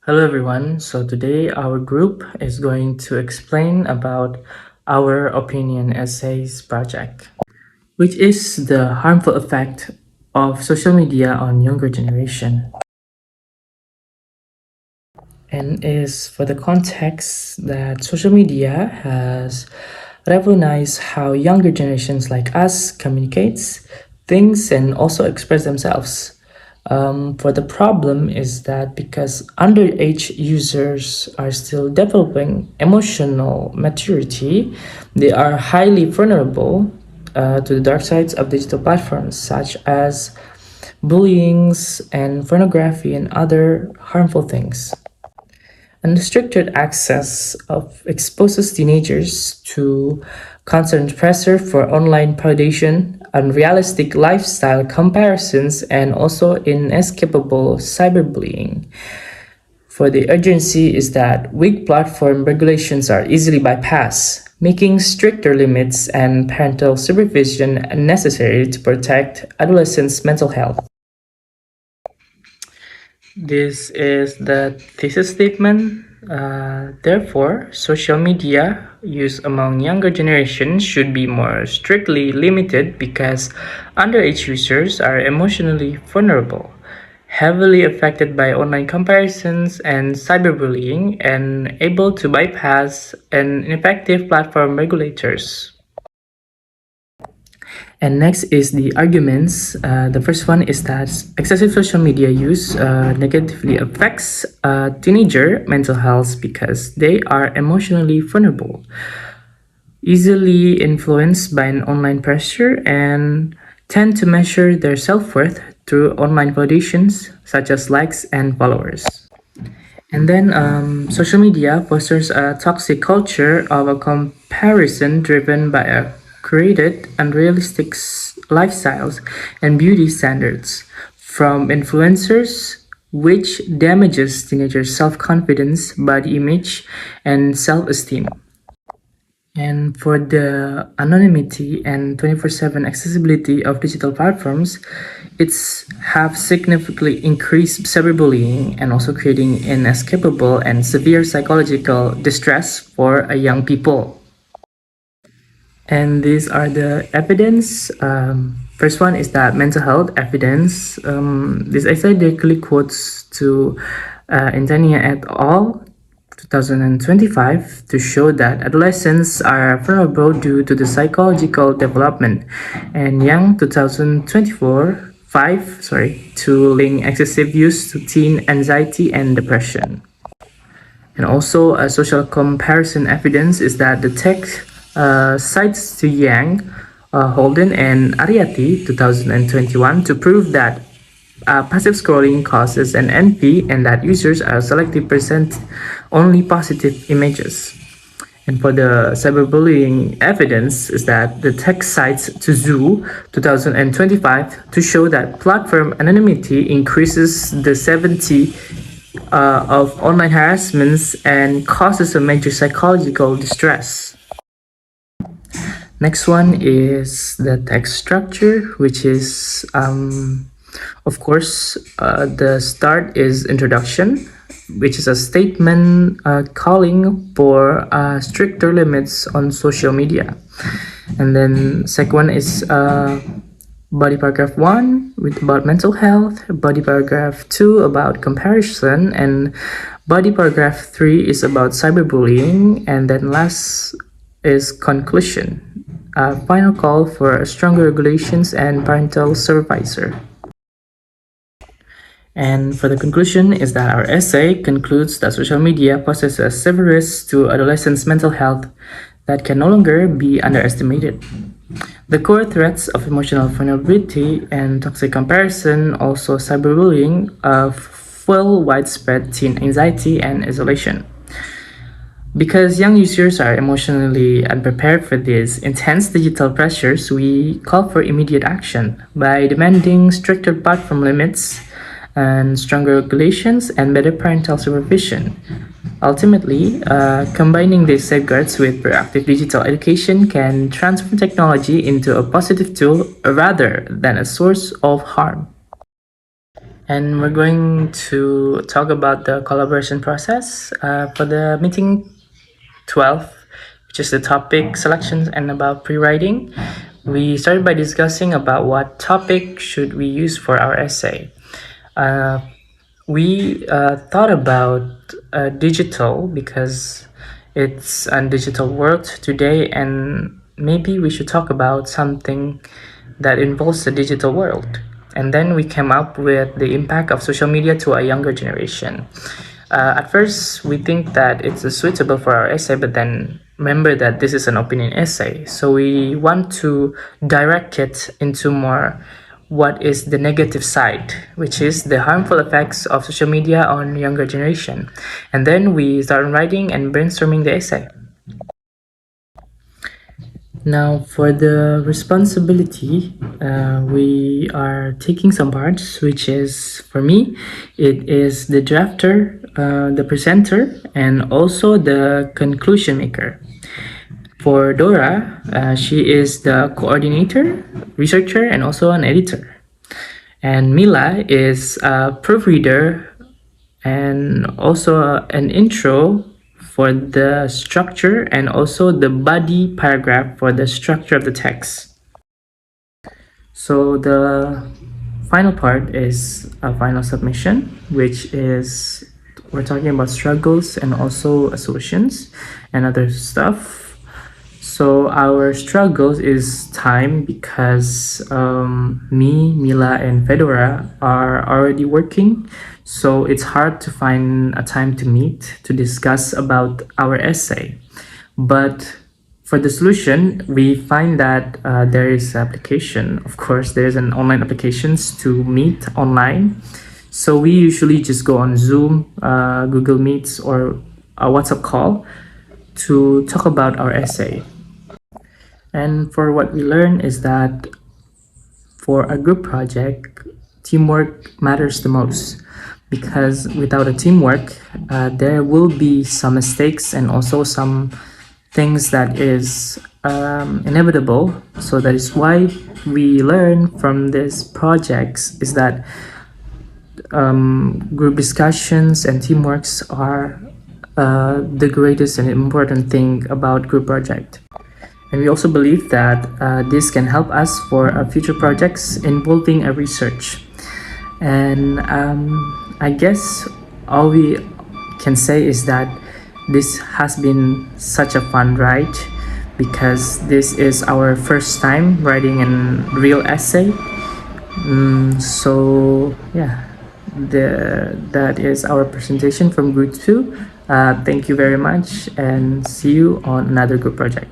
Hello everyone. So today our group is going to explain about our opinion essays project, which is the harmful effect of social media on younger generation, and is for the context that social media has revolutionized how younger generations like us communicates, thinks, and also express themselves. For the problem is that because underage users are still developing emotional maturity, they are highly vulnerable to the dark sides of digital platforms such as bullying and pornography and other harmful things. Unrestricted access of exposes teenagers to constant pressure for online validation, unrealistic lifestyle comparisons, and also inescapable cyberbullying. For the urgency is that weak platform regulations are easily bypassed, making stricter limits and parental supervision necessary to protect adolescents' mental health. This is the thesis statement. Therefore, social media use among younger generations should be more strictly limited because underage users are emotionally vulnerable, heavily affected by online comparisons and cyberbullying, and able to bypass an ineffective platform regulators. And next is the arguments. The first one is that excessive social media use negatively affects teenager mental health because they are emotionally vulnerable, easily influenced by an online pressure, and tend to measure their self-worth through online validations such as likes and followers. And then social media fosters a toxic culture of a comparison driven by a created unrealistic lifestyles and beauty standards from influencers, which damages teenagers' self-confidence, body image, and self-esteem. And for the anonymity and 24/7 accessibility of digital platforms, it's have significantly increased cyberbullying and also creating inescapable and severe psychological distress for young people. And these are the evidence. First one is that mental health evidence. This essay directly quotes to Intania et al. 2025 to show that adolescents are vulnerable due to the psychological development, and Young 2024 to link excessive use to teen anxiety and depression. And also a social comparison evidence is that the text cites to Yang, Holden, and Ariati 2021 to prove that passive scrolling causes an envy and that users are selectively present only positive images. And for the cyberbullying evidence is that the text cites to Zoo 2025 to show that platform anonymity increases the 70 of online harassments and causes a major psychological distress. Next one is the text structure, which is of course, the start is introduction, which is a statement calling for stricter limits on social media. And then second one is body paragraph 1 about mental health, body paragraph 2 about comparison, and body paragraph 3 is about cyberbullying, and then last is conclusion, a final call for stronger regulations and parental supervisor. And for the conclusion is that our essay concludes that social media poses a severe risk to adolescents' mental health that can no longer be underestimated. The core threats of emotional vulnerability and toxic comparison, also cyberbullying, fuel widespread teen anxiety and isolation. Because young users are emotionally unprepared for these intense digital pressures, we call for immediate action by demanding stricter platform limits and stronger regulations and better parental supervision. Ultimately, combining these safeguards with proactive digital education can transform technology into a positive tool rather than a source of harm. and we're going to talk about the collaboration process for the meeting 12, which is the topic selections and about pre-writing. We started by discussing about what topic should we use for our essay. We thought about digital because it's a digital world today, and maybe we should talk about something that involves the digital world. And then we came up with the impact of social media to a younger generation. At first, we think that it's suitable for our essay, but then remember that this is an opinion essay. So we want to direct it into more what is the negative side, which is the harmful effects of social media on younger generation. And then we started writing and brainstorming the essay. Now, for the responsibility, we are taking some parts, which is, for me, it is the drafter, the presenter, and also the conclusion maker. For Dora, she is the coordinator, researcher, and also an editor. And Mila is a proofreader and also an intro for the structure and also the body paragraph for the structure of the text. So the final part is a final submission, which is we're talking about struggles and also solutions and other stuff. So our struggles is time because me, Mila, and Fedora are already working. So it's hard to find a time to meet to discuss about our essay. But for the solution, we find that there is application. Of course, there's an online applications to meet online. So we usually just go on Zoom, Google Meets, or a WhatsApp call to talk about our essay. And for what we learn is that for a group project, teamwork matters the most, because without a teamwork, there will be some mistakes and also some things that is inevitable. So that is why we learn from these projects is that group discussions and teamworks are the greatest and important thing about group project. And we also believe that this can help us for future projects involving a research. And I guess all we can say is that this has been such a fun ride because this is our first time writing a real essay. So yeah, that is our presentation from Group 2. Thank you very much and see you on another group project.